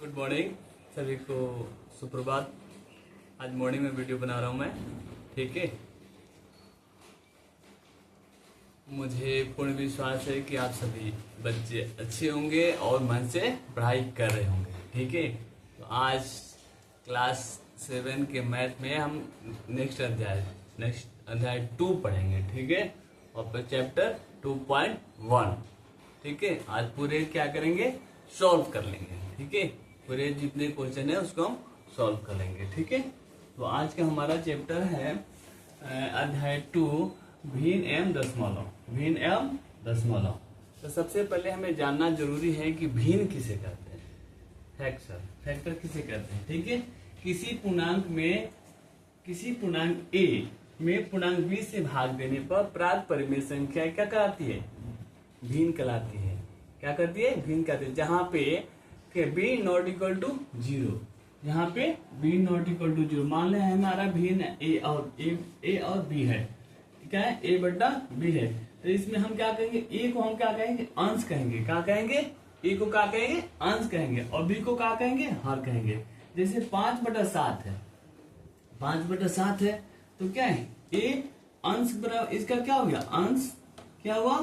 Good morning सभी को, सुप्रभात। आज मॉर्निंग में वीडियो बना रहा हूँ मैं, ठीक है। मुझे पूर्ण विश्वास है कि आप सभी बच्चे अच्छे होंगे और मन से पढ़ाई कर रहे होंगे, ठीक है। तो आज क्लास 7 के मैथ में हम नेक्स्ट अध्याय 2 पढ़ेंगे, ठीक है। और फिर चैप्टर 2.1, ठीक है। आज पूरे क्या करेंगे, सॉल्व कर लेंगे, ठीक है। पूरे जितने क्वेश्चन है उसको हम सॉल्व कर लेंगे, ठीक है। तो आज का हमारा चैप्टर है अध्याय 2, भिन्न एवं दशमलव। तो सबसे पहले हमें जानना जरूरी है कि भिन्न किसे कहते हैं, फैक्टर किसे कहते हैं, ठीक है। किसी पूर्णांक a में पूर्णांक b से भाग देने पर प्राप्त परिमेय संख्या क्या कहलाती है, भिन्न कहलाती है। क्या करती है, भिन्न कहती है। जहां पे b नॉट इक्वल टू 0, यहाँ पे b नॉट इक्वल टू 0, मान ले हमारा भिन्न a और b है, क्या है, a बटा b है। तो इसमें हम क्या कहेंगे, a को हम क्या कहेंगे, अंश कहेंगे। क्या कहेंगे, a को क्या कहेंगे, अंश कहेंगे, और b को क्या कहेंगे, हर कहेंगे। जैसे 5/7 है, 5/7 है, तो क्या है, a अंश बराबर, इसका क्या हो गया, अंश क्या हुआ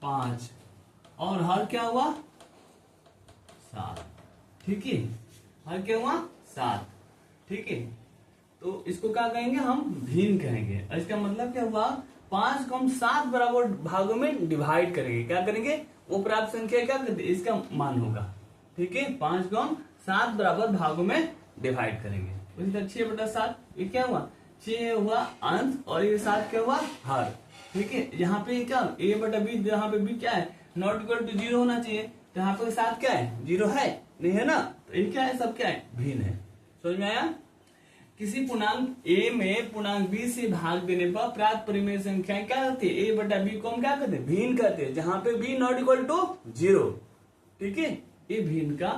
5 और हर क्या हुआ 7, ठीक है। हर क्या हुआ 7, ठीक है। तो इसको क्या कहेंगे, हम भिन्न कहेंगे। इसका मतलब क्या हुआ, 5 को हम 7 बराबर भागों में डिवाइड करेंगे। क्या करेंगे, वो प्राप्त संख्या क्या करते, इसका मान होगा, ठीक है। 5 को हम 7 बराबर भागों में डिवाइड करेंगे। उसी तरह 6/7, ये क्या हुआ, 6 हुआ अंश और ये 7 क्या हुआ हर, ठीक है। यहाँ पे क्या a बटा b, यहाँ पे b क्या है, नॉट इक्वल टू 0 होना चाहिए। तो यहाँ पे 7 क्या है, 0 है, नहीं है ना। तो ये क्या है, सब क्या है, भिन्न है। समझ में आया। किसी पूर्णांक a में पूर्णांक b से भाग देने पर प्राप्त परिमेय संख्या क्या होती है, a बटा b को हम क्या कहते हैं, भिन्न कहते हैं। जहां पे b नॉट इक्वल टू 0, ठीक है। ये भिन्न का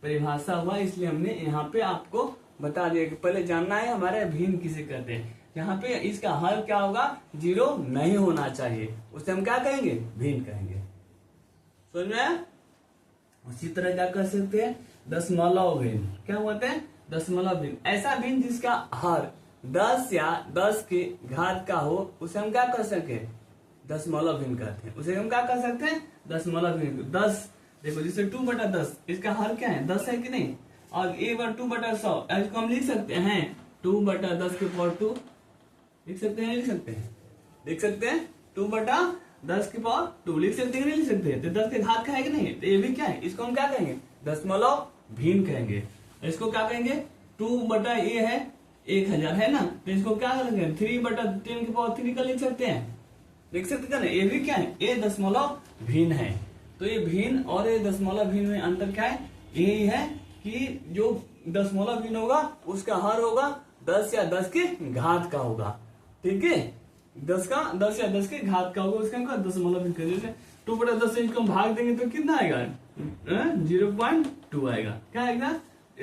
परिभाषा हुआ, इसलिए हमने यहाँ पे आपको बता दिया कि पहले जानना है हमारे भिन्न किसे कहते हैं। यहाँ पे इसका हल क्या होगा, 0 नहीं होना चाहिए, उसे हम क्या कहेंगे, भिन्न कहेंगे। समझ में आया। उसी तरह क्या कर सकते हैं, दशमलव भिन्न। क्या बोलते हैं, दशमलव भिन्न। ऐसा भिन्न जिसका हर 10 या 10 के घात का हो, उसे हम क्या कर सकते हैं, दशमलव भिन्न कहते हैं। उसे हम क्या कर सकते हैं, दशमलव भिन्न। 10 देखो, जैसे 2/10, इसका हर क्या है, 10 है कि नहीं। और a बार 2/100, इसको हम लिख सकते हैं 2/10 के पावर 2, लिख सकते हैं, लिख सकते हैं, लिख सकते हैं 2/10 के पावर 2 लिख सकते हैं, नहीं लिख सकते हैं। तो 10 के घात का है कि नहीं, तो ये भी क्या है, इसको हम क्या कहेंगे, दशमलव भिन्न कहेंगे। इसको क्या कहेंगे, 2/a है 1000 है ना, तो इसको क्या करेंगे, 3/10 के पावर 3 का लिख सकते हैं, लिख सकते हैं ना। ये भी क्या है, ये दशमलव भिन्न है। तो ये भिन्न और ये दशमलव भिन्न में अंतर क्या है, यही है कि जो दशमलव भिन्न होगा उसका हर होगा 10 या 10 के घात का होगा, ठीक है। 10 या 10 के घात का होगा, उसका दशमलव भिन्न करेंगे। 2/10 से इसको हम भाग देंगे तो कितना आएगा, 0.2 आएगा। क्या आएगा,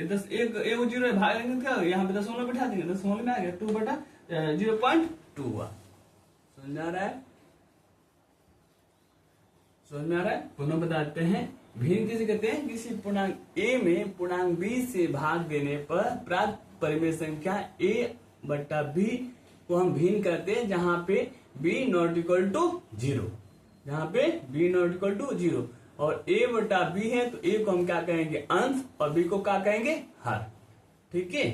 10 एक 0 भाग देंगे, क्या यहाँ पे दशमलव बिठा देंगे, दशमलव में आ गया 2/0.2 हुआ। समझ में आ रहा है, समझ में आ रहा है। पुनः बताते हैं, भिन्न किसे कहते हैं, किसी पूर्णांक a में पूर्णांक b से भाग देने पर प्राप्त परिमेय संख्या a बटा b को हम भिन्न करते हैं। जहां पे b नॉट इक्वल टू 0, जहां पे b नॉट इक्वल टू 0 और a बटा b है, तो a को हम क्या कहेंगे, अंश, और b को क्या कहेंगे, हर, ठीक है।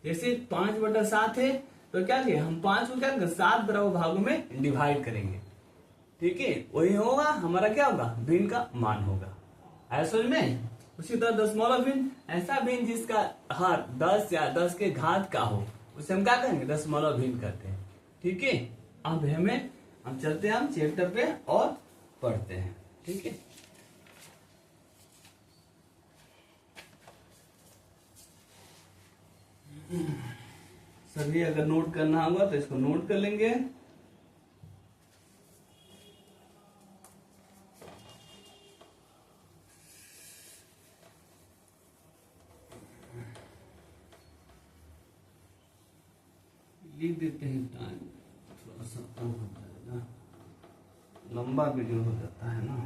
जैसे 5/7 है, तो क्या किया, हम 5 को क्या करेंगे, 7 बराबर भागों में डिवाइड करेंगे, ठीक है। वही होगा हमारा, क्या होगा, भिन्न का मान होगा। ऐसा में उसी तरह दशमलव भिन्न, ऐसा भिन्न जिसका हर 10 या 10 के घात का हो, उसे हम क्या कहेंगे, दशमलव भिन्न करते हैं, ठीक है। अब हम चलते हैं, हम चैप्टर पे और पढ़ते हैं, ठीक है। सभी अगर नोट करना होगा तो इसको नोट कर लेंगे। लिख देते हैं, टाइम थोड़ा सा कम हो जाएगा, लंबा वीडियो हो जाता है ना,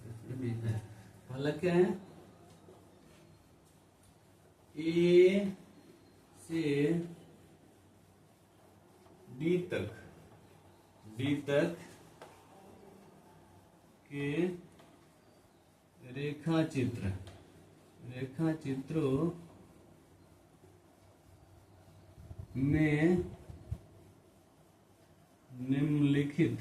इसलिए भी है। पहला क्या है, ए से डी तक के रेखा चित्रों में निम्नलिखित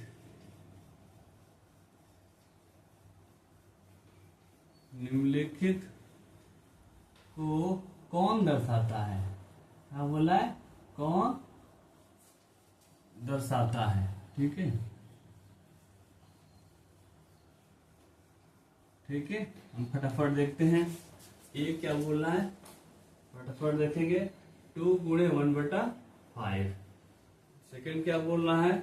को कौन दर्शाता है? क्या बोला है? कौन दर्शाता है? ठीक है, ठीक है। हम फटाफट देखते हैं ये क्या बोल रहा है, फटाफट देखेंगे। 2 गुणे 1/5। सेकेंड क्या बोल रहा है?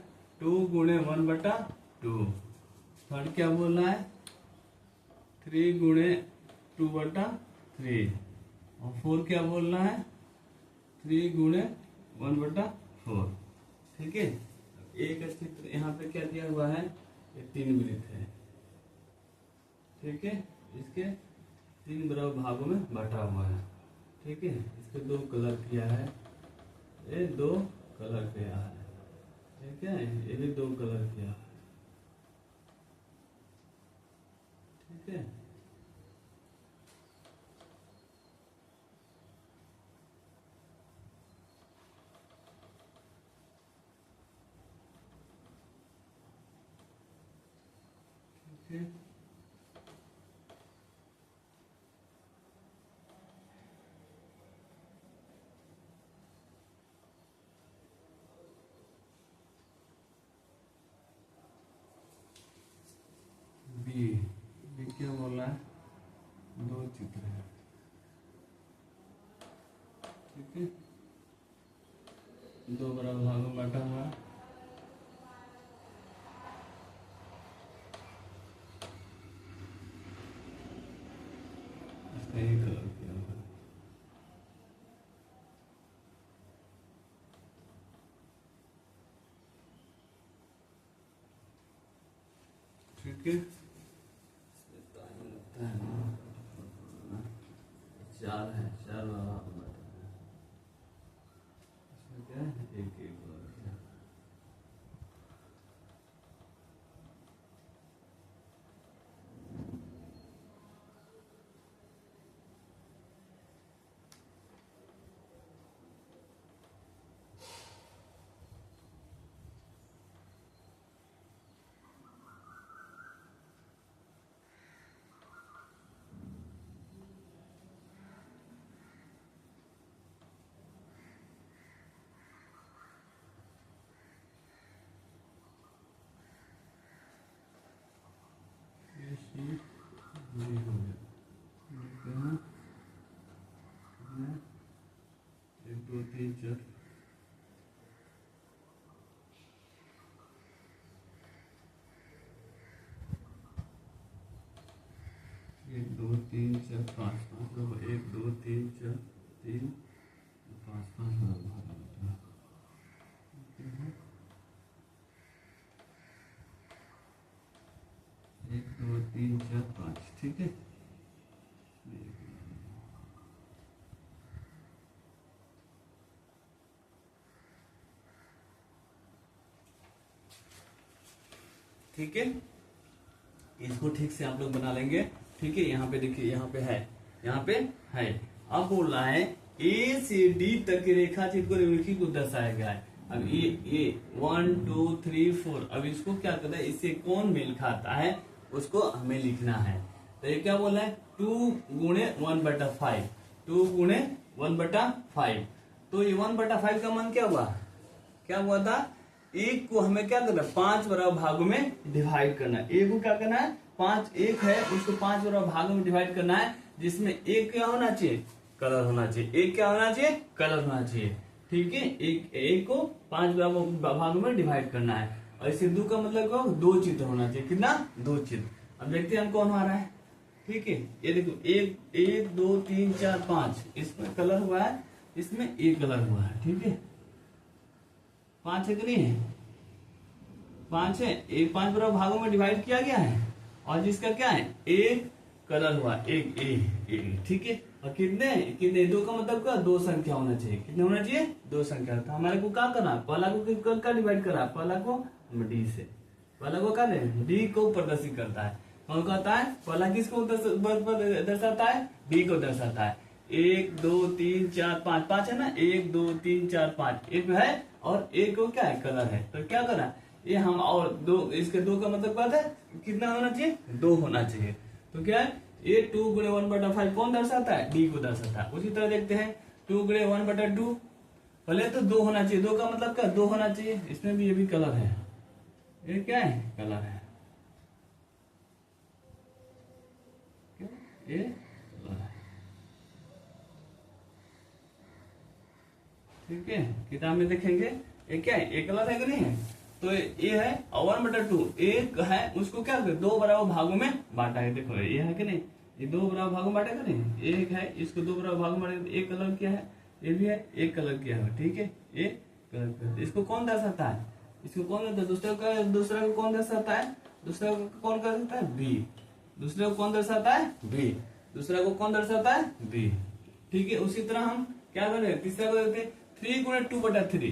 2 गुणे 1/2। थर्ड क्या बोल रहा है? 3 गुणे 2/3। और 4 क्या बोल रहा है? 3 गुणे 1/4। ठीक है। एक चित्र यहाँ पे क्या दिया हुआ है? ये 3 वृत्त है। ठीक है, इसके 3 बराबर भागों में बांटा हुआ है। ठीक है, इसके 2 कलर किया है, ये 2 कलर किया है। ठीक है, ये भी 2 कलर किया है। ठीक है, ठीक है। बी क्या बोला है? 2 चित्र है। ठीक है, 2 बराबर भागों में बांटा हुआ है। इसका ये कलर किया हुआ है। ठीक है, 4 है, 4 बराबर इसमें क्या है? एक बराबर। एक 2 3 4 1 2 3 4 5 5 1 2 3 4 3 5 5 1 2 3 4 5। ठीक है, ठीक है। इसको ठीक से आप लोग बना लेंगे। ठीक है, यहाँ पे देखिए, यहाँ पे है, यहाँ पे है। अब बोल रहा है ए से डी तक की रेखा चित्र को निम्नलिखित को दर्शाया गया है। अब ये 1 2 3 4, अब इसको क्या करना है? इससे कौन मेल खाता है उसको हमें लिखना है। तो ये क्या बोला है? 2 गुणे 1/5। 2 गुणे 1/5। तो ये 1/5 का मान क्या हुआ? क्या हुआ था? एक को हमें क्या करना है? 5 बराबर भागों में डिवाइड करना है। एक को क्या करना है? 5 एक है, उसको 5 बराबर भागों में डिवाइड करना है, जिसमें एक क्या होना चाहिए? कलर होना चाहिए। एक क्या होना चाहिए? कलर होना चाहिए। ठीक है, एक को 5 बराबर भागों में डिवाइड करना है। और इस सिद्धू का मतलब क्या? 2 चित्र होना चाहिए। कितना? 2 चित्र। अब देखते हैं हम कौन आ रहा है। ठीक है, ये देखो, 1 2 3 4 5, इसमें कलर हुआ है, इसमें एक कलर हुआ है। ठीक है, 5 है कि नहीं है? 5 है। एक 5 बराबर भागों में डिवाइड किया गया है, और जिसका क्या है? एक कलर हुआ एक ए, ठीक है। और कितने कितने दो का मतलब क्या, दो संख्या होना चाहिए। कितने होना चाहिए, दो संख्या। तो हमारे को क्या करना, पहला को क्या डिवाइड करा, पहला को डी से, पहला को क्या डी को प्रदर्शित करता है। कौन कहता है, पहला किसको दर्शाता है, डी को दर्शाता है। 1 2 3 4 5, 5 है ना, 1 2 3 4 5 एक है, और एक को क्या है, कलर है। तो क्या करना ये हम, और दो, इसके दो का मतलब क्या है, कितना होना चाहिए, दो होना चाहिए। तो क्या है ये 2 गुणे 1/5 कौन दर्शाता है, डी को दर्शाता है। उसी तरह देखते हैं 2 गुणे 1/2, पहले तो दो होना चाहिए, दो का मतलब क्या, दो होना चाहिए। इसमें भी ये भी कलर है, ये क्या है, कलर है, ये कलर है, ठीक है। किताब में देखेंगे ये क्या है, एक कलर है कि नहीं है। तो ये है 1/2, एक है उसको क्या कर, दो बराबर भागों में बांटा है। देखो ये है कि नहीं, ये दो बराबर भागों में बांटा है कि नहीं, एक है इसको दो बराबर भागों में बांटा, एक कलर किया है, ये भी है एक कलर किया है, ठीक है। ये कलर किया, इसको कौन दर्शाता है, इसको कौन दर्शाता है, दूसरा को कौन दर्शाता है, दूसरा को कौन दर्शाता है, बी। दूसरे को कौन दर्शाता है, बी। दूसरा को कौन दर्शाता है, बी, ठीक है। उसी तरह हम क्या करें, तीसरा को देखते हैं 3 गुणे 2/3,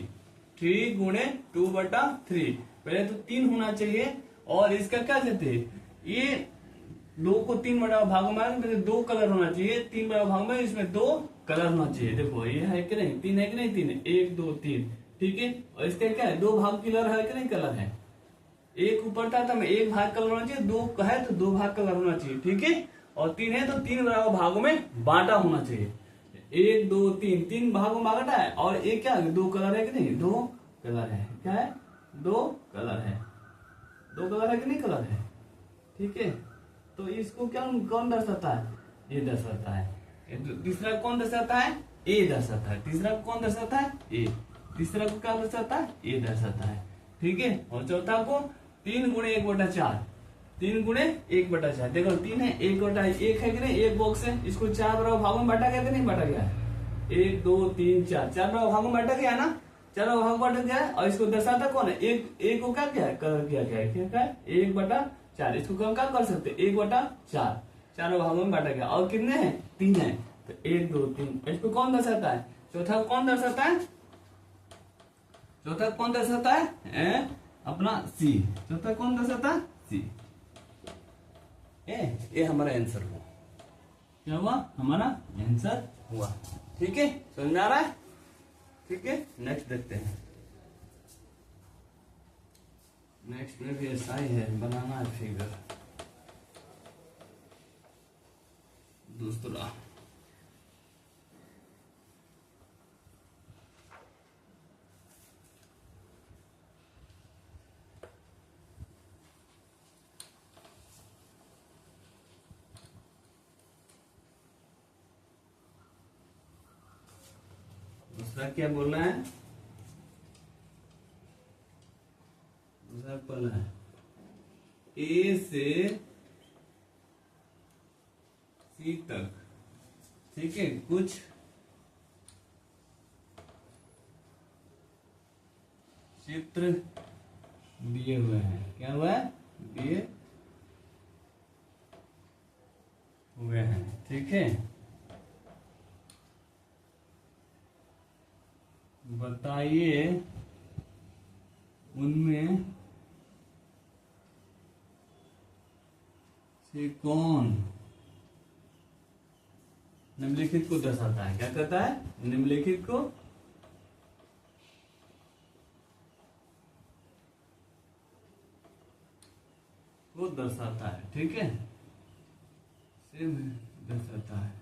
3 गुणे 2/3। पहले तो 3 होना चाहिए, और इसका क्या कहते हैं, ये दो को 3 बड़ा भागों में, दो कलर होना चाहिए, 3 बड़ा भाग में, इसमें दो कलर होना चाहिए। देखो ये है कि नहीं, 3 है कि नहीं, 3 है, 1 2 3, ठीक है। और इसका क्या है, दो भाग कलर है कि नहीं, कलर है। एक ऊपर था तो एक भाग कलर होना चाहिए, दो है तो दो भाग कलर होना चाहिए, ठीक है। और 3 है तो 3 बराबर भागों में बांटा होना चाहिए। 1 2 3, 3 भागों में बांटा है, और एक क्या है, दो कलर है कि नहीं, दो कलर है, क्या है, दो कलर है, दो कलर है कि नहीं, कलर है, ठीक है। तो इसको क्या कौन दर्शाता है, ये दर्शाता है। तीसरा कौन दर्शाता है, ए दर्शाता है। तीसरा को कौन दर्शाता है, ए। तीसरा को क्या दर्शाता है, ए दर्शाता है, ठीक है। और चौथा को 3 गुणे 1/4, 3 गुणे 1/4। देखो 3 है, 1/1 है कि नहीं, एक बॉक्स है, इसको 4 बराबर भागों में बांटा गया कि नहीं, बांटा गया है। 1 2 3 4, 4 बराबर भागों में बांटा गया ना, 4 बराबर भाग बांटा गया है। और इसको दर्शाता कौन है, एक को क्या किया है, कलर किया गया है, क्या है, 1/4। इसको हम क्या कर सकते, 1/4, 4 भागों में बांटा गया। और कितने हैं, 3 है, तो 1 2 3। इसको कौन दर्शाता है, चौथा कौन दर्शाता है, चौथा कौन दर्शाता है, अपना सी। चौथा कौन दर्शाता है, सी। ये हमारा आंसर हुआ, क्या हुआ, हमारा आंसर हुआ, ठीक है। समझ में आ रहा है, ठीक है। नेक्स्ट देखते हैं, नेक्स्ट में भी ऐसा ही है, बनाना है फिगर दूसरा। दूसरा क्या बोलना है, दूसरा बोलना है ए से सी तक, ठीक है, कुछ चित्र दिए हुए हैं। क्या हुआ है, दिए हुए हैं, ठीक है। बताइए उनमें से कौन निम्नलिखित को दर्शाता है। क्या कहता है, निम्नलिखित को दर्शाता है, ठीक है, दर्शाता है,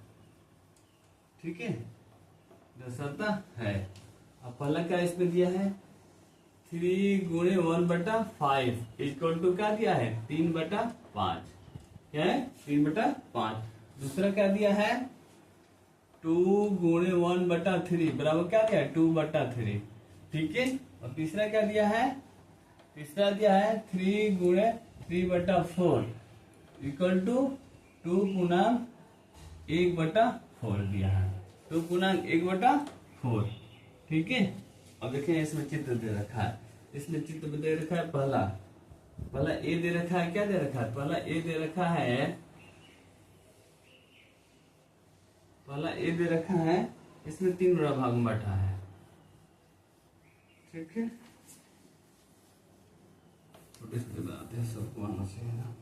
ठीक है, दर्शाता है। अब पहला क्या इसमें दिया है, 3 गुणे 1/5 इक्वल टू क्या दिया है, 3/5, क्या है, 3/5। दूसरा क्या दिया है, 2 गुणे 1/3 बराबर क्या दिया है, 2/3, ठीक है। और तीसरा क्या दिया है, तीसरा दिया है 3 गुणे 3/4 इक्वल टू 2 पूर्णांक 1/4 दिया है, 2 पूर्णांक 1/4, ठीक है। अब देखें इसमें चित्र दे रखा है, इसमें चित्र दे रखा है, पहला ए दे रखा है, क्या दे रखा है, पहला ए दे रखा है पहला ए दे रखा है, इसमें 3 बड़ा भाग में बांटा है, ठीक है। छोटे छोटे बनाते हैं, सबको आना चाहिए ना।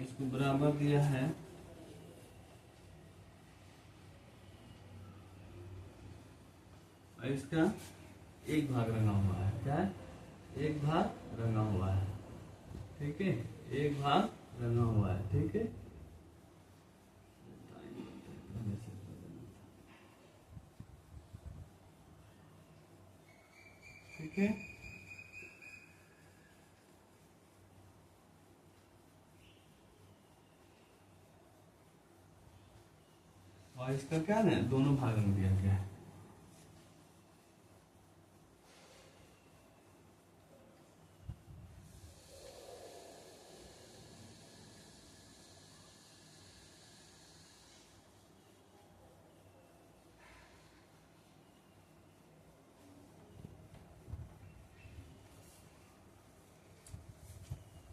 इसको बराबर दिया है, और इसका एक भाग रंगा हुआ है, क्या है? एक भाग रंगा हुआ है, ठीक है, एक भाग रंगा हुआ है, ठीक है। ठीक है, और इसका क्या है, दोनों भाग रंग दिया गया है।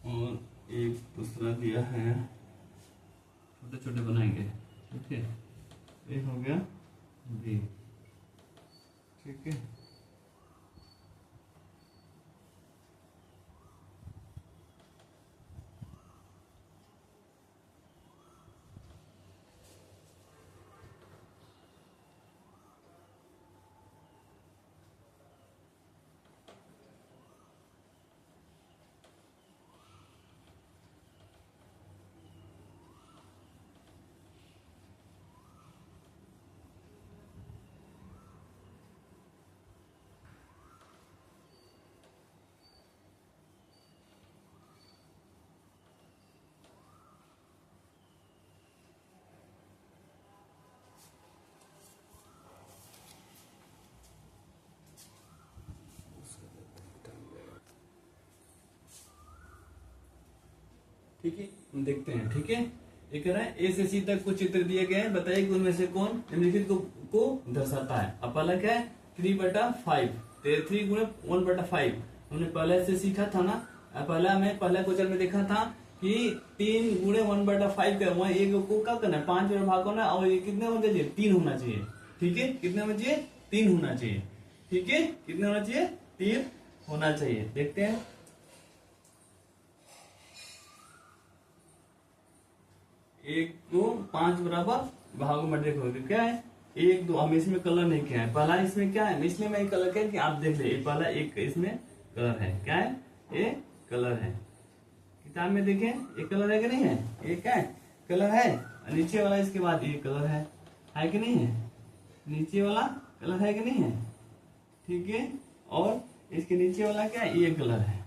और एक दूसरा दिया है, छोटे छोटे बनाएंगे, ठीक है। एक हो गया बी, ठीक है। ठीक है, हम देखते हैं, ठीक है। ये कह रहा है ए से सी तक कुछ चित्र दिए गए हैं, बताइए कि उनमें से कौन निम्नलिखित को दर्शाता है। अब पहला क्या है, 3/5, 3 गुणे 1/5 हमने पहले से सीखा था ना। पहला क्वेश्चन में देखा था कि 3 गुणे 1/5 का वहां एक को क्या करना है, 5 में भाग करना, और ये कितने होना चाहिए, 3 होना चाहिए, ठीक है। कितने होना चाहिए, 3 होना चाहिए, ठीक है। कितने होना चाहिए, 3 होना चाहिए। देखते हैं, एक को 5 बराबर भागों में देखो क्या है, 1 2, हम इसमें कलर नहीं किया है। पहला इसमें क्या है, इसलिए मैं कलर क्या है कि आप देख ले, पहला एक इसमें कलर है, क्या है, ये कलर है। किताब में देखें ये कलर है कि नहीं है, ये क्या है, कलर है। नीचे वाला इसके बाद ये कलर है कि नहीं है, नीचे वाला कलर है कि नहीं है, ठीक है। और इसके नीचे वाला क्या है, ये कलर है,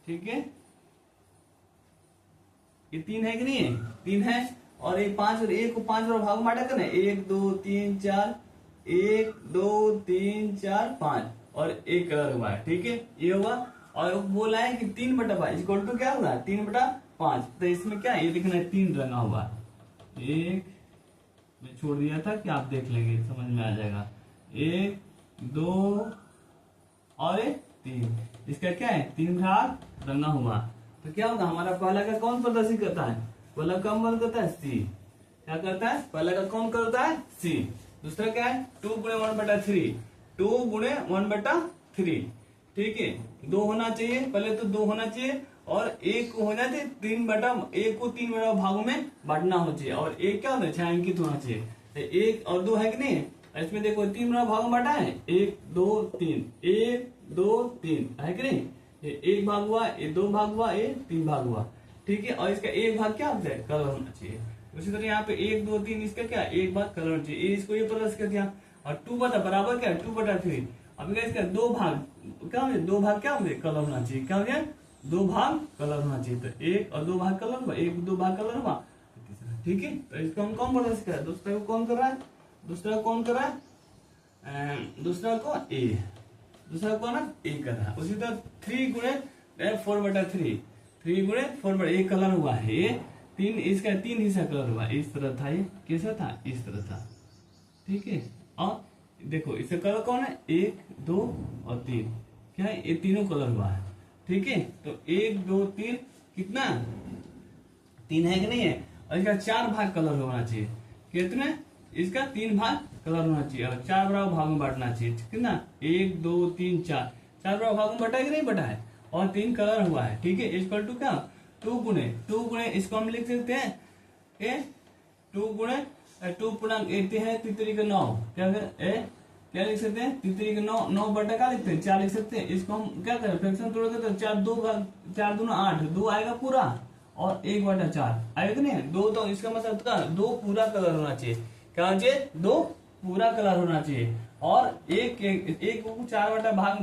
ठीक है। ये 3 है कि नहीं है, 3 है। और ये 5 और 1 को 5 बार भाग में बांटा करना है, 1 2 3 4, 1 2 3 4 5, और एक कलर हुआ है, ठीक है, ये हुआ। और बोला है कि 3/5 इक्वल टू क्या हुआ, 3/5। तो इसमें क्या ये लिखना है, 3 रंगा हुआ है। एक मैं छोड़ दिया था कि आप देख लेंगे, समझ में आ जाएगा। 1 2 और 3, इसका क्या है, 3 भाग रंगा हुआ। तो क्या होगा, हमारा पहला का कौन प्रदर्शित करता है, पहला कौन बंद करता है, सी। क्या करता है, पहला का कौन करता है, सी। दूसरा क्या है, 2 गुणे 1/3, 2 गुणे 1/3, ठीक है। 2 होना चाहिए, पहले तो 2 होना चाहिए, और 1 को होना चाहिए 1 को 3 बड़ा भागों में बांटना होना चाहिए, और 1 क्या होना है, छायांकित होना चाहिए। 1 और 2 है कि नहीं, इसमें देखो 3 बड़ा भागों में बांटा है, 1 2 3, 1 2 3 है कि नहीं। ये 1 भाग हुआ, ये 2 भाग हुआ, ये 3 भाग हुआ, ठीक है। और इसका एक भाग क्या होता है, कलर होना चाहिए। उसी तरह यहाँ पे 1 2 3, इसका क्या एक भाग कलर होना चाहिए, इसको ये प्लस कर दिया। और 2 बराबर क्या है, 2/3। अब इसका 2 भाग क्या होंगे, 2 भाग क्या होंगे, कलर होना चाहिए। क्या हो गया, 2 भाग कलर होना चाहिए। तो 1 और 2 भाग कलर हुआ, 1 2 भाग कलर हुआ, ठीक है। तो इसको हम कौन प्रदर्शित कर रहा है, दूसरा को कौन कर रहा है, दूसरा कौन कर रहा है, दूसरा को ए, दूसरा को ना ए कर रहा है। उसी तरह 3 गुणे 4/3, 3 गुणे 4 एक कलर हुआ है, ये 3, इसका 3 हिस्सा कलर हुआ, इस तरह था, ये कैसा था, इस तरह था, ठीक है। और देखो इसका कलर कौन है, 1 2 और 3, क्या है, ये तीनों कलर हुआ है। ठीक है, तो 1 2 3 कितना 3 है कि नहीं है, और इसका 4 भाग कलर होना चाहिए। कितने, इसका 3 भाग कलर होना चाहिए और 4 बराबर भाग में बांटना चाहिए। कितना 1 2 3 4, 4 बराबर भाग में बटा है कि नहीं बटा है, और 3 कलर हुआ है। ठीक है, इक्वल टू क्या 2 गुणे इसको हम लिख सकते हैं 2 गुणे 2 पूर्णांक 8 है 3 का 9, क्या लिख सकते हैं 3 का 9, 9 बटा क्या लिखते हैं 4 लिख सकते हैं। इसको हम क्या करें फ्रैक्शन तोड़ेंगे तो 4 दूना 8, 2 आएगा पूरा और 1 बटा 4 आएगा कि नहीं 2, तो इसका मतलब क्या 2 पूरा कलर होना चाहिए। क्या होना चाहिए 2 पूरा कलर होना चाहिए, और एक को 4 बटा भाग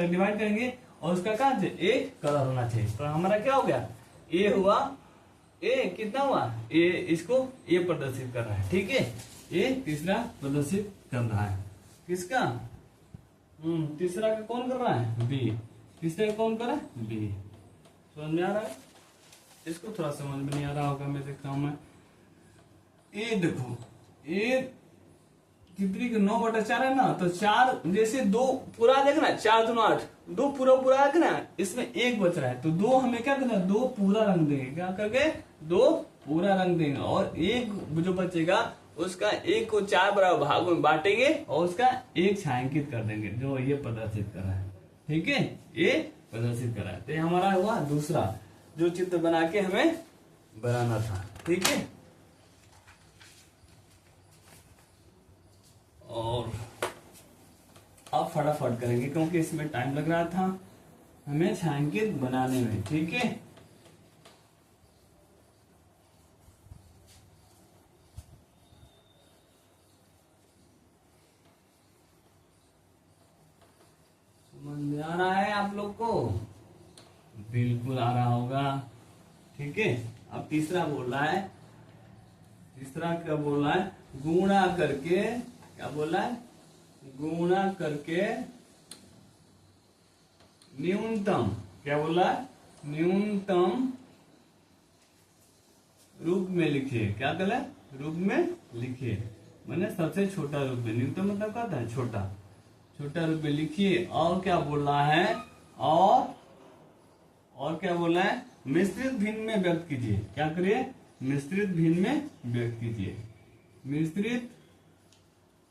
डिवाइड करेंगे और उसका क्या 1 कलर होना चाहिए। तो हमारा क्या हो गया ए हुआ, ए कितना हुआ ए, इसको ए प्रदर्शित कर रहा है। ठीक है, ए तीसरा प्रदर्शित कर रहा है। किसका तीसरा का कौन कर रहा है बी, तीसरे का कौन कर रहा है बी। समझ में आ रहा है, इसको थोड़ा समझ में नहीं आ रहा होगा, मैं देखता हूं मैं। ए देखो ए कितनी 9 बटा 4 है ना, तो 4 जैसे 2 पूरा देखना 4 दूना 8, 2 पूरा है ना, इसमें 1 बच रहा है तो 2 हमें क्या करना है 2 पूरा रंग देंगे। क्या करके 2 पूरा रंग देंगे, और 1 जो बचेगा उसका 1 को 4 बराबर भागों में बांटेंगे और उसका 1 छायांकित कर देंगे, जो ये प्रदर्शित कर रहा है। ठीक है, ये प्रदर्शित कर रहा है। तो ये हमारा हुआ दूसरा जो चित्र बना के हमें बनाना था। ठीक है, और अब फटाफट करेंगे क्योंकि इसमें टाइम लग रहा था हमें छायांकित बनाने में। ठीक है, समझ में आ रहा है आप लोग को, बिल्कुल आ रहा होगा। ठीक है, अब तीसरा बोल रहा है, तीसरा क्या बोल रहा है गुणा करके, क्या बोल रहा है गुणा करके न्यूनतम, क्या बोल रहा है न्यूनतम रूप में लिखिए। क्या करें रूप में लिखिए, मैंने सबसे छोटा रूप में, न्यूनतम मतलब क्या होता है छोटा, छोटा रूप में लिखिए। और क्या बोल रहा है और क्या बोल रहा है मिश्रित भिन्न में व्यक्त कीजिए। क्या करिए मिश्रित भिन्न में व्यक्त कीजिए, मिश्रित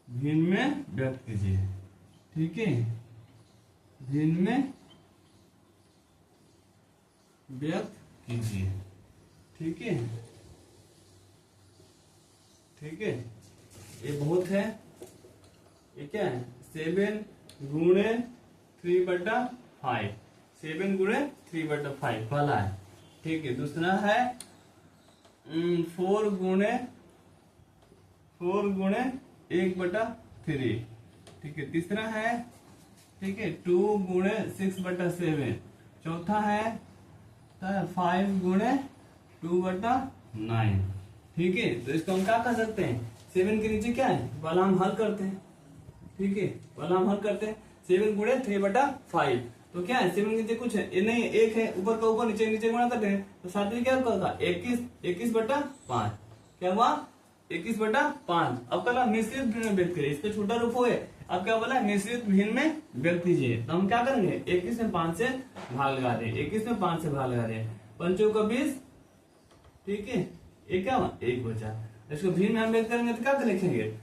भिन्न में व्यक्त कीजिए। ठीक है, भिन्न में व्यक्त कीजिए। ठीक है, ठीक है, ये बहुत है। ये क्या है 7 गुणे 3/5, 7 गुणे 3/5 वाला है। ठीक है, दूसरा है 4 गुणे 1/3। ठीक है, तीसरा है ठीक है 2 गुणे 6/7। चौथा है 5 गुणे 2/9। ठीक है, तो इसको हम क्या कर सकते हैं 7 के नीचे क्या है वाला हम हल करते हैं। ठीक है, वाला हम हल करते हैं 7 गुणे 3/5, तो क्या है 7 के नीचे कुछ है ये नहीं, 1 है ऊपर का ऊपर नीचे गुणा करते हैं, तो साथ में क्या होगा 21/5। क्या हुआ 21/5। अब कल मिश्रित भिन्न में व्यक्त करिए, इसका छोटा रूप हो। अब क्या बोला मिश्रित भिन्न में व्यक्त कीजिए, तो हम क्या करेंगे 21 में 5 से भाग लगा दे, 21 में 5 से भाग लगा दे, 5 का 20। ठीक है, एक क्या हुआ 1 बचा। इसको भिन्न में हम व्यक्त करेंगे तो क्या लिखेंगे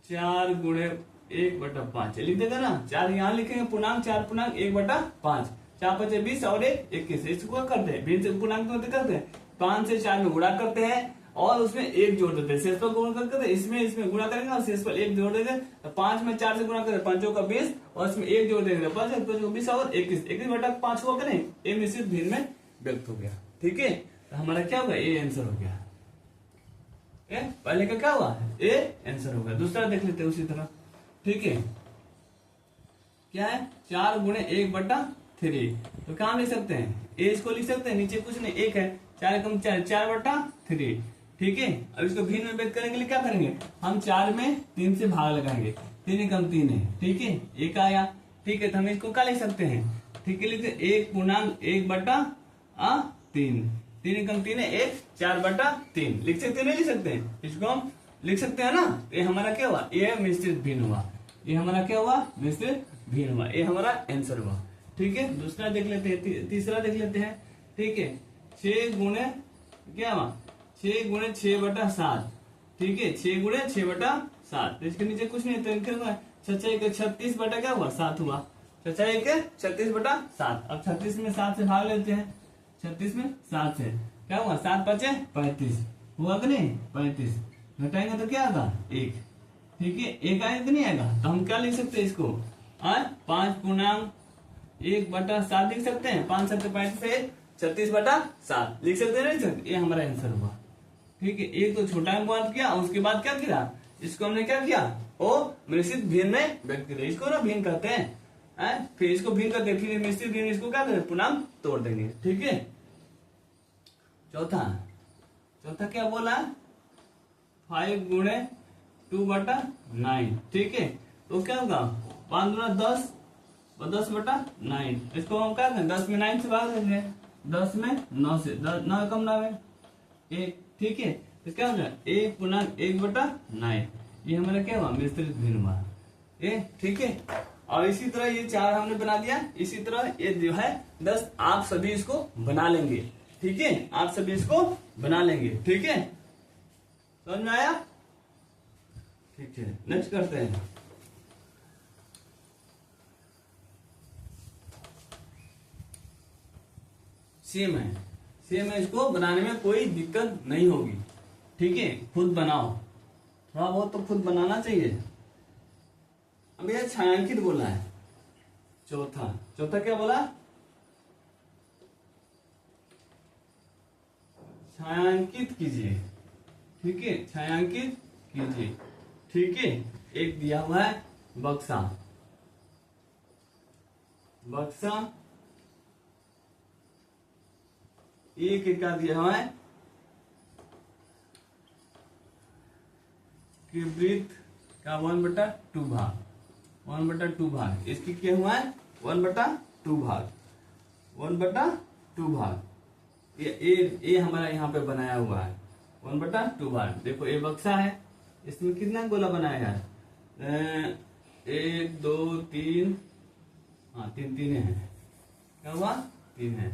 4 गुणे 1/5 लिख देगा ना, 4 यहाँ लिखेंगे पूर्णांक 4 पूर्णांक 1/5, 4 5 20 और 1 21। इसको क्या करते हैं भिन्न से पूर्णांक में करते हैं 5 से 4 में गुणा करते हैं और उसमें 1 जोड़ देते हैं, शेष पर गुणा करते इसमें गुणा करेंगे और शेष पर 1 जोड़ देंगे। तो 5 में 4 से गुणा करें 5 का 20 और इसमें 1 जोड़ देंगे 5 का 20 और 21/5 हुआ करें, ए मिश्रित भिन्न में व्यक्त हो गया। ठीक है, तो हमारा क्या होगा ए आंसर हो गया। पहले का क्या हुआ ए आंसर हो गया। दूसरा देख लेते हैं उसी तरह। ठीक है, क्या है 4 गुणे 1/3, तो कहाँ लिख सकते हैं ए, इसको लिख सकते हैं नीचे कुछ नहीं 1 है 4 कम 4/3। ठीक है, अब इसको भिन्न में व्यक्त करेंगे क्या करेंगे हम 4 में 3 से भाग लगाएंगे, 3 कम 3 है। ठीक है, 1 आया। ठीक है, तो हम इसको क्या लिख सकते हैं ठीक है लिखते 1 पूर्णांक 1/3, 3 कम 3 है 1, 4/3 लिख सकते नहीं लिख सकते हैं, इसको हम लिख सकते हैं ना। ये हमारा क्या हुआ ये मिश्रित भिन्न हुआ, ये हमारा क्या हुआ मिश्रित भिन्न हुआ, ये हमारा आंसर हुआ। ठीक है, दूसरा देख लेते हैं, तीसरा देख लेते हैं। ठीक है, 6 गुणे क्या हुआ, 6 गुणे 6/7। ठीक है, 6 गुणे 6/7। इसके नीचे कुछ नहीं, तो इनके 36 बटा क्या हुआ 7 हुआ। 36/7। अब 36 में 7 से भाग लेते हैं। 36 में 7 से क्या हुआ, 7 5 35 हुआ कि नहीं, 35 घटाएंगे तो क्या आएगा 1। ठीक है, 1 आएगा कि नहीं आएगा, तो हम क्या लिख सकते हैं इसको 5/1/7 लिख सकते हैं। 5 7 35 36/7 लिख सकते हैं, नहीं सकते। ये हमारा आंसर हुआ। ठीक है, एक तो छोटा अंक बात किया, उसके बाद क्या किया, इसको हमने क्या किया, ओ मिश्रित भिन्न में व्यक्त किया। इसको ना भिन्न कहते हैं, फिर इसको भिन्न करते हैं, फिर मिश्रित भिन्न इसको क्या करें, पूर्णांक तोड़ देंगे। ठीक है, चौथा क्या बोला, 5 गुणे 2/9। ठीक है, तो क्या होगा 5 गुना 10 और 10/9। इसको हम क्या करें, 10 में 9 से भाग देंगे, 10 में 9 से 9 कम 9 है 1। ठीक है, तो क्या हो गया 1/1/9। ये हमारा क्या हुआ, मिश्रित भिन्न हुआ ये। ठीक है, और इसी तरह ये 4 हमने बना दिया। इसी तरह ये जो है 10 आप सभी इसको बना लेंगे। ठीक है, आप सभी इसको बना लेंगे। ठीक है, समझ में आया। ठीक है, नेक्स्ट करते हैं। सेम है, इसको बनाने में कोई दिक्कत नहीं होगी। ठीक है, खुद बनाओ, थोड़ा बहुत तो खुद बनाना चाहिए। अब यह छायांकित बोला है। चौथा क्या बोला, छायांकित कीजिए। ठीक है, छायांकित कीजिए। ठीक है, एक दिया हुआ है बक्सा, एक का दिया हुआ है कि वृत्त का 1/2 भाग, 1/2 भाग। इसकी क्या हुआ है 1/2 भाग, 1/2 भाग। ये हमारा यहाँ पे बनाया हुआ है 1/2 भाग। देखो ये बक्सा है, इसमें कितना गोला बनाया है, 1 2 3, हाँ 3 है, क्या हुआ 3 है।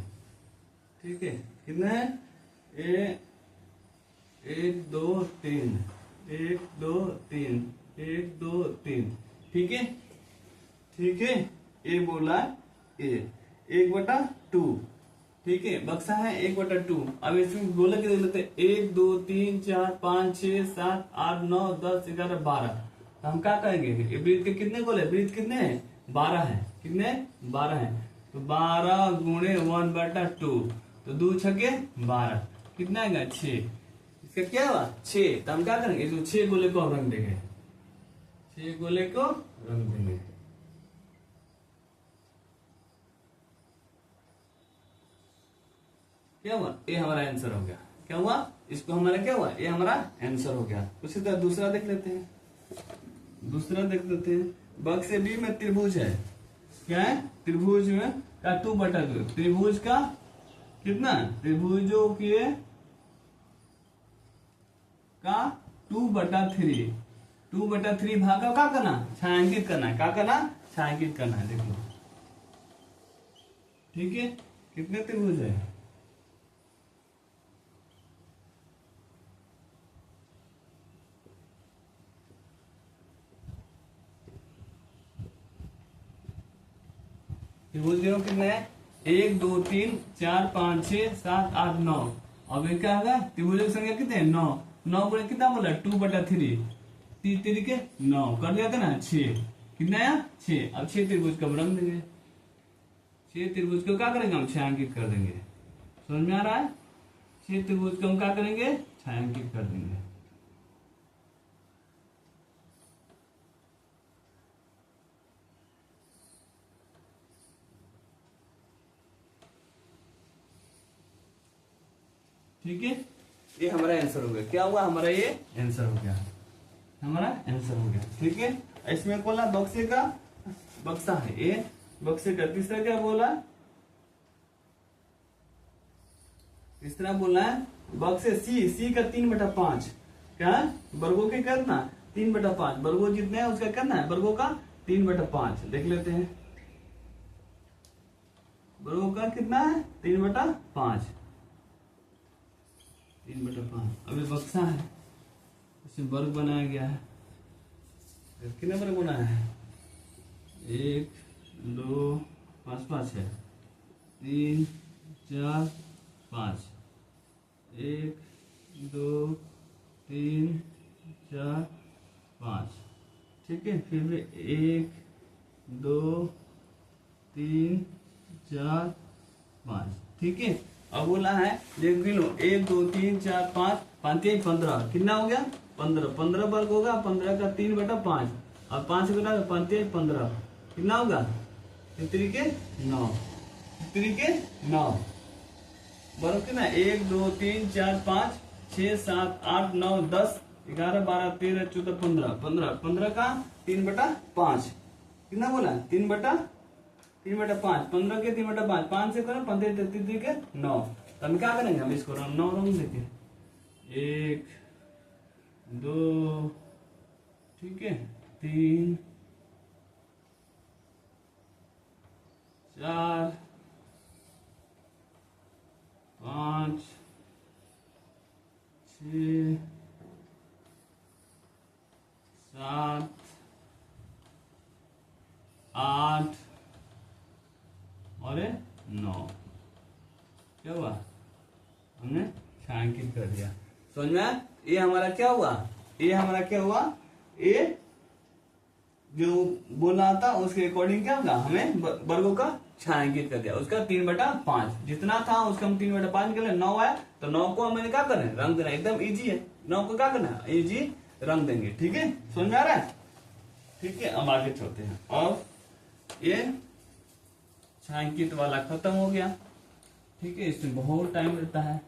ठीक है, कितने हैं, 1 2 3, 1 2 3, 1 2 3। ठीक है, ये बोला ए 1/2। ठीक है, बक्सा है 1/2। अब इसमें गोला कितने लेते हैं, 1 2 3 4 5 6 7 8 9 10 11 12। तो हम क्या कहेंगे, ये वृत्त के कितने गोले, वृत्त कितने हैं 12 है, कितने 12 है। तो 12 गुणे 1/2, तो 2 छके 12, कितना आएगा 6। इसका क्या हुआ 6। तो हम क्या करेंगे, तो 6 गोले को रंग देंगे, 6 गोले को रंग देंगे। क्या हुआ, ये हमारा आंसर हो गया। क्या हुआ, इसको हमारा क्या हुआ, ये हमारा आंसर हो गया। उसी तरह दूसरा देख लेते हैं। बक्से बी में त्रिभुज है, क्या है, त्रिभुज में का 2/2, त्रिभुज का कितना, त्रिभुजों के का 2/3, 2/3 भाग का क्या करना, छायांकित करना है। क्या करना, छायांकित करना है। देखो ठीक है, कितने त्रिभुज है, त्रिभुज कितने हैं, 1 2 3 4 5 6 7 8 9। अब क्या होगा, त्रिभुज की संख्या कितने 9, 9 गुणे कितना बोला 2/3, 3 के 9 कर दिया था ना 6, कितना आया 6। अब 6 त्रिभुज का रंग देंगे, 6 त्रिभुज को क्या करेंगे हम छायांकित कर देंगे। समझ में आ रहा है, 6 त्रिभुज को हम क्या करेंगे, छायांकित कर देंगे। ठीक है, ये हमारा आंसर हो गया। क्या हुआ, हमारा ये आंसर हो गया, हमारा आंसर हो गया। ठीक है, इसमें बोला बक्से का, बक्सा है ये बक्से का। तीसरा क्या बोला, तीसरा बोला है बक्से सी का 3/5, क्या वर्गों के करना 3/5, वर्गों जितने हैं उसका करना है वर्गों का 3/5। देख लेते हैं, वर्गों का कितना है 3/5। 3/5। अभी बक्सा है, इसमें वर्ग बनाया गया है। कितने वर्ग बनाया है? 1 2 5 5 है, 3 4 5, 1 2 3 4 5। ठीक है, फिर 1 2 3 4 5। ठीक है, अब बोला है देख गिनो 1 2 3 4 5, 5 15। कितना हो गया? 15। 15 वर्ग होगा, 15 का 3/5 और 5 गुना 5 15। कितना होगा? 3 के 9। 3 के 9 वर्ग कितना? 1 2 3 4 5 6 7 8 9 10 11 12 13 14 15। 15 का 3/5। कितना बोला? 3/5। 15 के 3/5, 5 से करो 15 33 के 9। तो हम क्या करेंगे? हम इसको 9 रंग देंगे। 1 2 ठीक है, 3 4 5 6 7 8 और 9। क्या हुआ? हमने छायांकित कर दिया। समझ में आया? ये हमारा क्या हुआ? ये हमारा क्या हुआ? ये जो बोला था उसके अकॉर्डिंग क्या होगा? हमें वर्गों का छायांकित कर दिया। उसका 3/5 जितना था उसका हम 3/5 के लिए 9 आया, तो 9 को हमें क्या करें? रंग देना। एकदम इजी है, 9 को क्या करना? इजी रंग देंगे। ठीक है, समझ में आ रहा है? ठीक है, अब आगे चलते हैं। और ये छायांकित वाला खत्म हो गया। ठीक है, इसमें बहुत टाइम लगता है।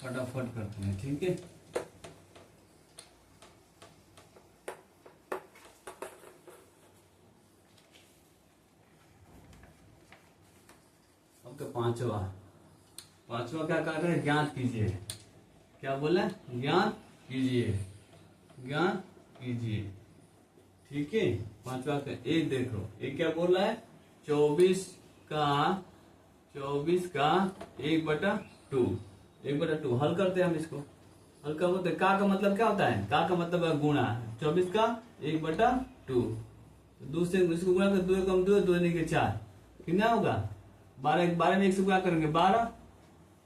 फटाफट करते हैं। ठीक है, ओके। पांचवा क्या कह रहे हैं? ज्ञात कीजिए। क्या बोला? ज्ञात कीजिए, ज्ञात कीजिए। ठीक है, पांचवा का एक देखो, एक क्या बोल रहा है? 24 का 1/2। 1/2 हल करते हैं हम इसको। हल का बोलते का मतलब क्या होता है? का मतलब है गुणा। 24 का 1/2। दूसरे इसको गुणा कर, 2 कम 2 2 के 4। कितना होगा? 12। 12 में 1 से गुणा करेंगे 12।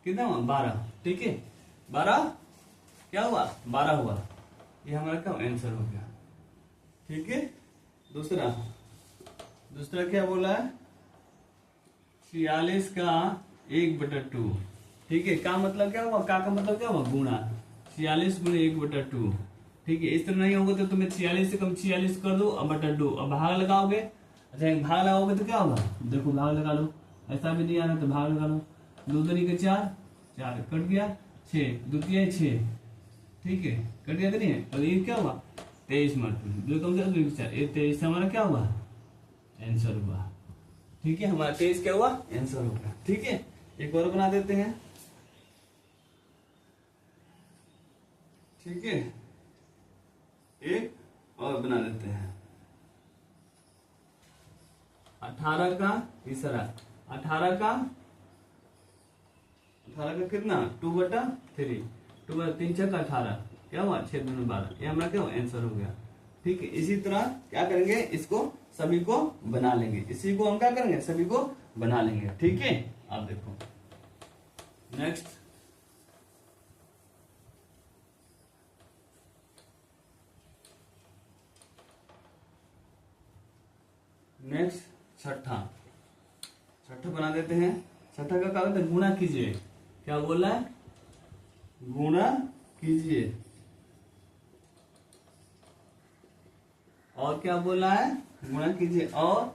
कितना हुआ? 12। ठीक है, 12 क्या हुआ? 12 हुआ। ये हमारा क्या आंसर हो गया। ठीक है, दूसरा क्या बोला है? 46 का 1/2। ठीक है, का मतलब क्या हुआ? का मतलब क्या हुआ? गुणा। 46 गुणे 1/2। ठीक है, इस तरह नहीं होगा तो तुम्हें 46 से कम 46 कर दो और बटा 2 अब भाग लगाओगे। अच्छा, भाग लगाओगे तो क्या होगा? देखो, भाग लगा लो। ऐसा भी नहीं आ रहा तो भाग लगा लो। 2 दूनी के 4, 4 कट गया। 6 द्वितीय 6। ठीक है, कट गया कि नहीं है? और ये क्या हुआ? 23 मार्क। 2 कम 2 4, ये 23 हमारा क्या हुआ? आंसर हुआ। ठीक है, हमारा 23 क्या हुआ? आंसर होगा। ठीक है, एक और बना देते हैं। ठीक है, एक और बना देते हैं। 18 का तीसरा, 18 का कितना? 2/3। 2/3 6 का 18 क्या हुआ? 6 2 12। ये हमारा क्या हुआ? आंसर हो गया। ठीक है, इसी तरह क्या करेंगे? इसको सभी को बना लेंगे। इसी को हम क्या करेंगे? सभी को बना लेंगे। ठीक है, आप देखो नेक्स्ट। छठा बना देते हैं। छठा का क्या होता है? गुणा कीजिए। क्या बोल रहा है? गुणा कीजिए। और क्या बोला है? गुणा कीजिए और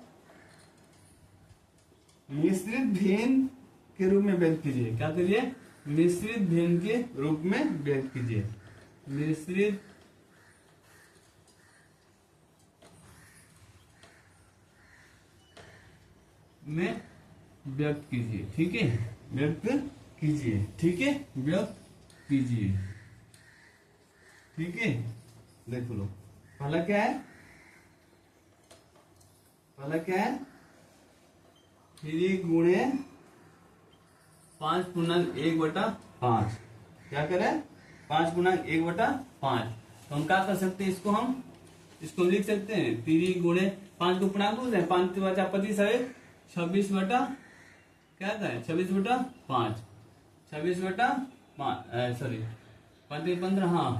मिश्रित भिन्न के रूप में व्यक्त कीजिए। क्या कीजिए? मिश्रित भिन्न के रूप में व्यक्त कीजिए। मिश्रित में व्यक्त कीजिए। ठीक है, व्यक्त कीजिए। ठीक है, व्यक्त कीजिए। ठीक है, देख लो पहला क्या है? पहला क्या है 3 गुणे 5/1/5। क्या करें 5/1/5। तो हम क्या कर सकते हैं इसको हम लिख सकते हैं 3 गुणे 5 को पूर्णांक बोलते हैं 5 बचा 25 है 26 बटा क्या करें 26/5 26/5 सॉरी 15 हाँ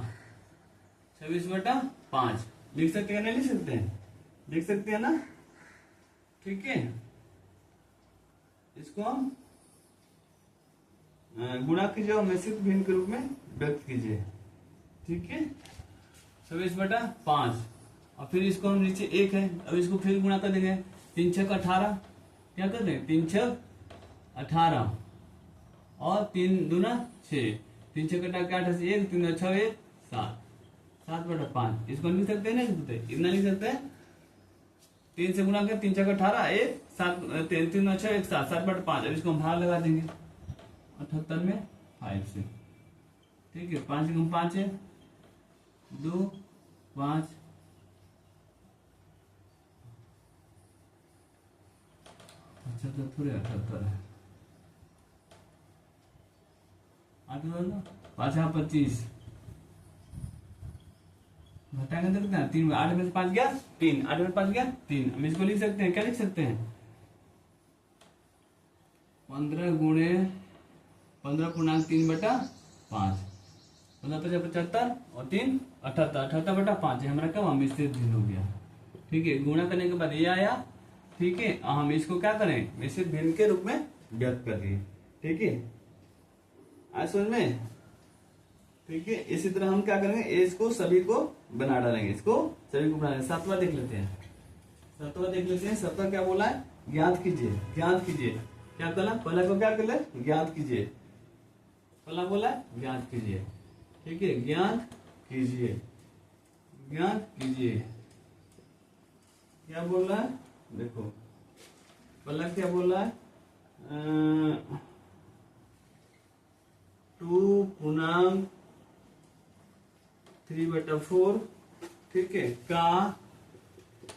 26/5 लिख सकते हैं ना लिख सकते हैं लिख सकते हैं ना। ठीक है इसको हम गुणा कीजिए और मिश्रित भिन्न के रूप में व्यक्त कीजिए। ठीक है 26/5 और फिर इसको हम नीचे 1 है अब इसको फिर गुणा कर देंगे 3 6 18 क्या कर देंगे 3 6 18 और 3 दूना 6 3 6 8 1 3 6 1 7 7/5 इसको लिख सकते हैं ना इतना लिख सकते हैं 3 से गुणा कर 3 6 18 1 7 3 3 6 1 7 7/5 अब इसको हम भाग लगा देंगे 78 में 5 से। ठीक है 5 से 5 है 2 5 अच्छा तो थोड़े 78 है 8 5 25 घटाएंगे तो कितना 3 8 में से 5 गया 3 8 में 5 गया 3 हम इसको लिख सकते हैं क्या लिख सकते हैं 15 गुणे 15/3/5 15 75 और 3 78 78/5 हमारा क्या हुआ मिश्रित भिन्न हो गया। ठीक है गुणा करने के बाद ये आया। ठीक है हम इसको क्या करें मिश्रित भिन्न के रूप में व्यक्त कर दिए। ठीक है आज समझ में। ठीक है इसी तरह हम क्या करेंगे इसको सभी को बना डालेंगे इसको सभी को बना 7वां देख लेते हैं 7वां क्या बोला है ज्ञात कीजिए क्या कहला पहला को क्या कहला ज्ञात कीजिए पहला बोला ज्ञात कीजिए। ठीक है ज्ञात कीजिए क्या बोल रहा है देखो पहला क्या बोल रहा है 2/3/4 ठीक है का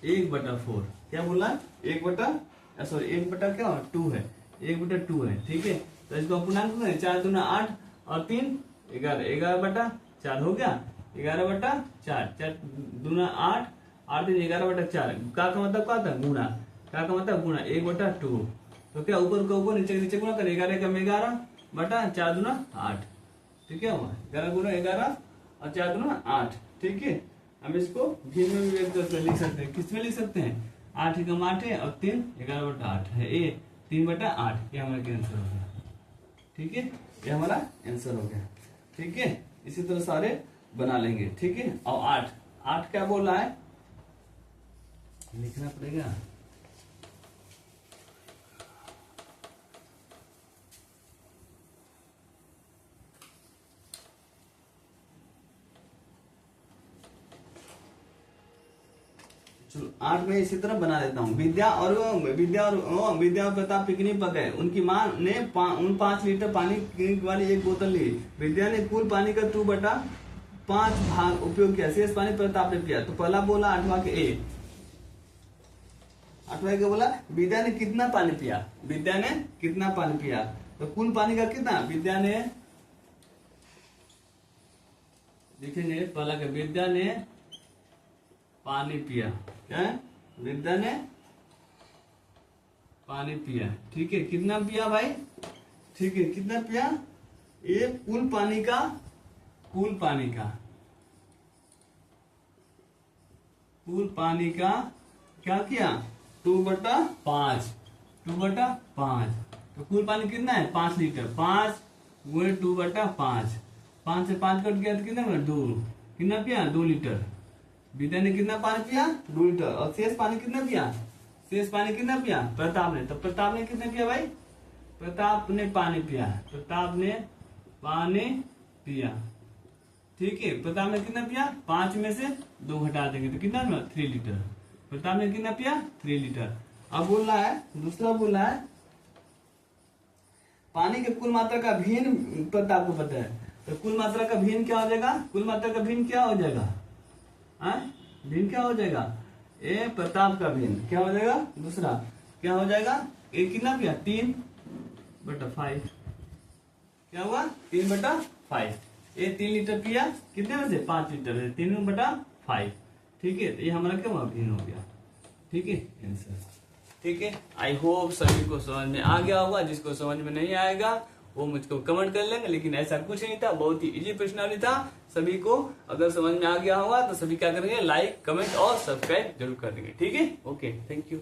1/4 क्या बोला 1/2 है 1/2 है। ठीक है तो इसको पूर्णांक 4 दूना 8 और 3 11 11/4 हो गया 11/4 4 दूना 8 8 3 11/4 का मतलब क्या था गुणा का मतलब गुणा 1/2 तो क्या ऊपर का ऊपर नीचे गुणा कर 11 का 11/4 दूना 8। ठीक है 11 गुना 11 और 4 दूना 8। ठीक है हम इसको भिन्न में भी व्यक्त करके लिख सकते हैं किसमें लिख सकते हैं 8 एकम 8 है और 3 11/8 है ये 3/8 ये हमारा आंसर हो गया। ठीक है ये हमारा आंसर हो गया। ठीक है इसी तरह सारे बना लेंगे। ठीक है और 8 क्या बोल रहा है लिखना पड़ेगा चलो 8 में इसी तरह बना देता हूँ। विद्या और प्रताप पिकनिक पर गए उनकी माँ ने 5 लीटर पानी वाली एक बोतल ली। विद्या ने कुल पानी का 2/5 भाग उपयोग किया शेष पानी प्रताप ने पिया। तो पहला बोला 8वां के बोला विद्या ने कितना पानी पिया तो कुल पानी का कितना विद्या ने देखेंगे पहला के विद्या ने पानी पिया क्या है विद्या ने पानी पिया। ठीक है कितना पिया भाई ठीक है कितना पिया ये कुल पानी का क्या किया 2/5 तो कुल पानी कितना है 5 लीटर 5 गुणे 2/5 5 से 5 कट गया तो कितना 2 कितना पिया 2 लीटर। विद्या ने कितना पानी पिया 2 लीटर और शेष पानी कितना पिया प्रताप ने। तो प्रताप ने कितना पिया भाई प्रताप ने पानी पिया। ठीक है प्रताप ने कितना पिया 5 में से 2 घटा देंगे तो कितना 3 लीटर। प्रताप ने कितना पिया 3 लीटर। अब बोल रहा है दूसरा बोल रहा है पानी के कुल मात्रा का भिन्न प्रताप को पता है। तो कुल मात्रा का भिन्न क्या हो जाएगा भिन्न क्या हो जाएगा ए प्रताप का भिन्न क्या हो जाएगा, दूसरा क्या हो जाएगा, ए कितना किया 3/5, क्या हुआ 3/5। ये 3 लीटर पिया कितने में से 5 लीटर से 3/5, ठीक है। तो ये हमारा क्या हुआ, भिन्न हो गया, ठीक है आंसर, ठीक है। आई होप सभी को समझ में आ गया होगा, जिसको समझ में नहीं आएगा वो मुझको कमेंट कर लेंगे, लेकिन ऐसा कुछ नहीं था, बहुत ही इजी प्रश्नावली था। सभी को अगर समझ में आ गया होगा तो सभी क्या करेंगे, लाइक कमेंट और सब्सक्राइब जरूर कर देंगे, ठीक है। Okay, thank you.